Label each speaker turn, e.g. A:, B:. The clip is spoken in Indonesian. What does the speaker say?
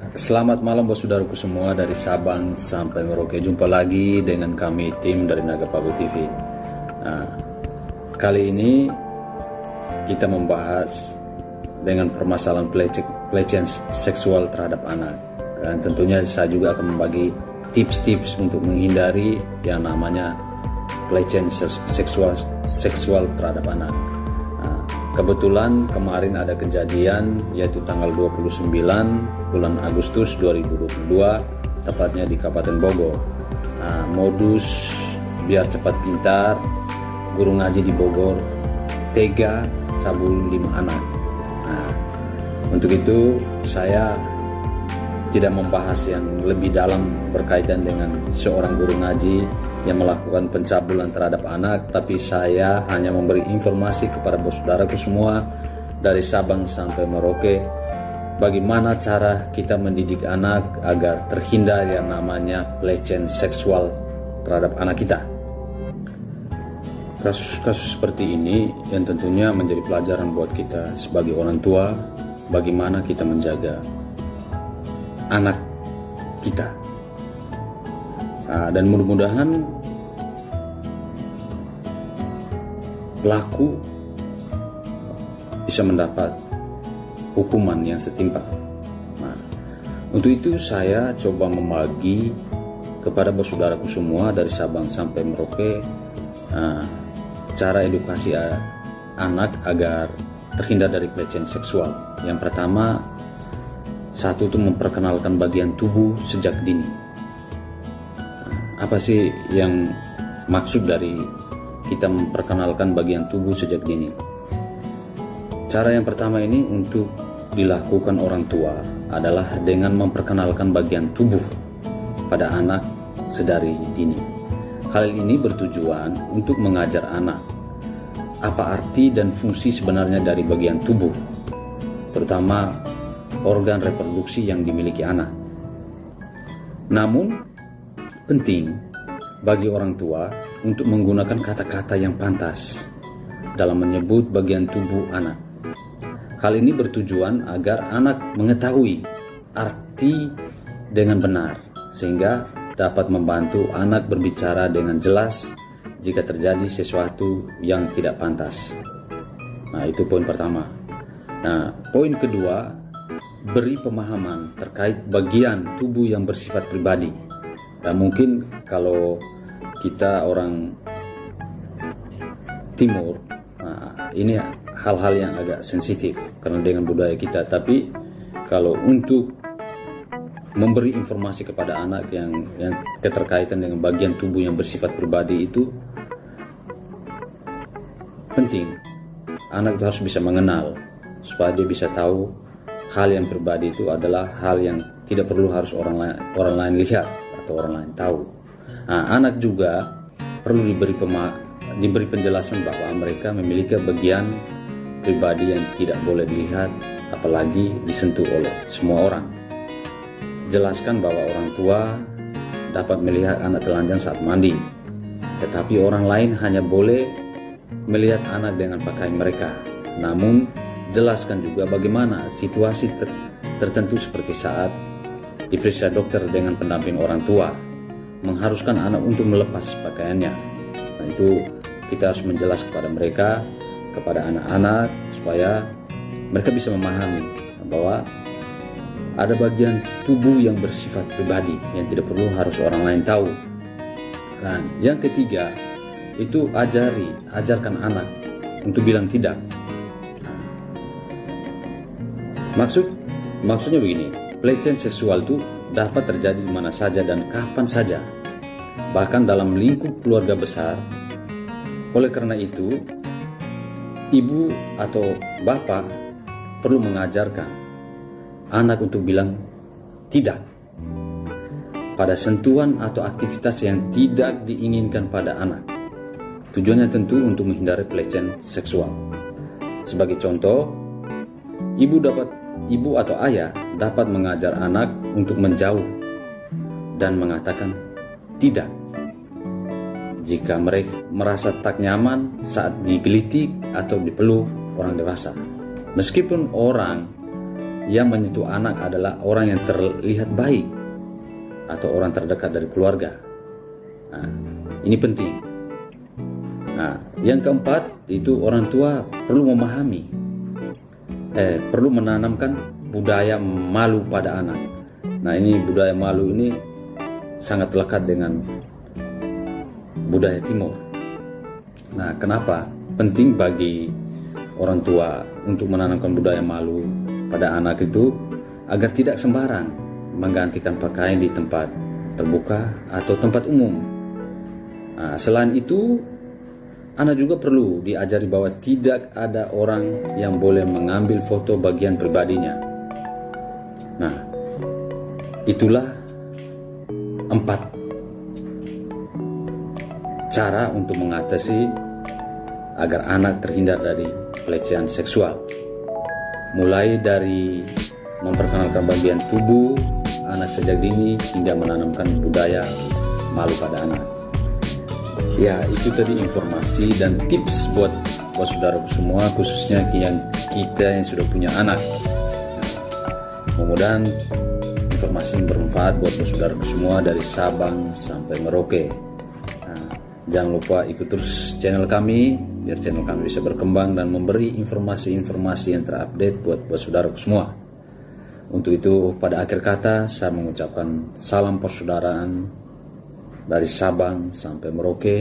A: Selamat malam bos saudaraku semua dari Sabang sampai Merauke. Jumpa lagi dengan kami tim dari Naga Pabu TV. Nah, kali ini kita membahas dengan permasalahan pelecehan seksual terhadap anak. Dan tentunya saya juga akan membagi tips-tips untuk menghindari yang namanya pelecehan seksual terhadap anak. Kebetulan kemarin ada kejadian yaitu tanggal 29 bulan Agustus 2022 tepatnya di Kabupaten Bogor. Modus biar cepat pintar, guru ngaji di Bogor tega cabul 5 anak. Untuk itu saya tidak membahas yang lebih dalam berkaitan dengan seorang guru ngaji yang melakukan pencabulan terhadap anak, tapi saya hanya memberi informasi kepada bos saudaraku semua dari Sabang sampai Merauke bagaimana cara kita mendidik anak agar terhindar yang namanya pelecehan seksual terhadap anak kita. Kasus-kasus seperti ini yang tentunya menjadi pelajaran buat kita sebagai orang tua, bagaimana kita menjaga anak kita. Dan mudah-mudahan pelaku bisa mendapat hukuman yang setimpal. Untuk itu saya coba membagi kepada bos saudaraku semua dari Sabang sampai Merauke cara edukasi anak agar terhindar dari pelecehan seksual. Yang pertama, satu itu memperkenalkan bagian tubuh sejak dini. Apa sih yang maksud dari kita memperkenalkan bagian tubuh sejak dini? Cara yang pertama ini untuk dilakukan orang tua adalah dengan memperkenalkan bagian tubuh pada anak sedari dini. Hal ini bertujuan untuk mengajar anak apa arti dan fungsi sebenarnya dari bagian tubuh, terutama organ reproduksi yang dimiliki anak. Namun, penting bagi orang tua untuk menggunakan kata-kata yang pantas dalam menyebut bagian tubuh anak. Hal ini bertujuan agar anak mengetahui arti dengan benar, sehingga dapat membantu anak berbicara dengan jelas jika terjadi sesuatu yang tidak pantas. Itu poin pertama. Poin kedua, beri pemahaman terkait bagian tubuh yang bersifat pribadi. Dan mungkin kalau kita orang timur, ini hal-hal yang agak sensitif karena dengan budaya kita. Tapi kalau untuk memberi informasi kepada anak yang keterkaitan dengan bagian tubuh yang bersifat pribadi itu penting. Anak itu harus bisa mengenal supaya dia bisa tahu hal yang pribadi itu adalah hal yang tidak perlu harus orang lain lihat atau orang lain tahu. Anak juga perlu diberi penjelasan bahwa mereka memiliki bagian pribadi yang tidak boleh dilihat apalagi disentuh oleh semua orang. Jelaskan bahwa orang tua dapat melihat anak telanjang saat mandi, tetapi orang lain hanya boleh melihat anak dengan pakaian mereka. Namun jelaskan juga bagaimana situasi tertentu seperti saat diperiksa dokter dengan pendamping orang tua mengharuskan anak untuk melepas pakaiannya. Itu kita harus menjelaskan kepada mereka, kepada anak-anak, supaya mereka bisa memahami bahwa ada bagian tubuh yang bersifat pribadi yang tidak perlu harus orang lain tahu. Dan yang ketiga itu ajarkan anak untuk bilang tidak. Maksudnya begini, pelecehan seksual itu dapat terjadi di mana saja dan kapan saja, bahkan dalam lingkup keluarga besar. Oleh karena itu, ibu atau bapak perlu mengajarkan anak untuk bilang tidak pada sentuhan atau aktivitas yang tidak diinginkan pada anak. Tujuannya tentu untuk menghindari pelecehan seksual. Sebagai contoh, ibu atau ayah dapat mengajar anak untuk menjauh dan mengatakan tidak jika mereka merasa tak nyaman saat digelitik atau dipeluk orang dewasa. Meskipun orang yang menyentuh anak adalah orang yang terlihat baik atau orang terdekat dari keluarga. Nah, ini penting. Nah, yang keempat itu orang tua perlu memahami, perlu menanamkan budaya malu pada anak. Nah, ini budaya malu ini sangat lekat dengan budaya Timur. Nah, kenapa penting bagi orang tua untuk menanamkan budaya malu pada anak itu? Agar tidak sembarang menggantikan pakaian di tempat terbuka atau tempat umum. Nah, selain itu, anak juga perlu diajari bahwa tidak ada orang yang boleh mengambil foto bagian pribadinya. Nah, itulah 4 cara untuk mengatasi agar anak terhindar dari pelecehan seksual. Mulai dari memperkenalkan bagian tubuh anak sejak dini hingga menanamkan budaya malu pada anak. Ya, itu tadi informasi dan tips buat saudaraku semua, khususnya kita yang sudah punya anak. Mudah-mudahan informasi yang bermanfaat buat saudaraku semua dari Sabang sampai Merauke. Jangan lupa ikut terus channel kami biar channel kami bisa berkembang dan memberi informasi-informasi yang terupdate buat saudaraku semua. Untuk itu, pada akhir kata saya mengucapkan salam persaudaraan dari Sabang sampai Merauke.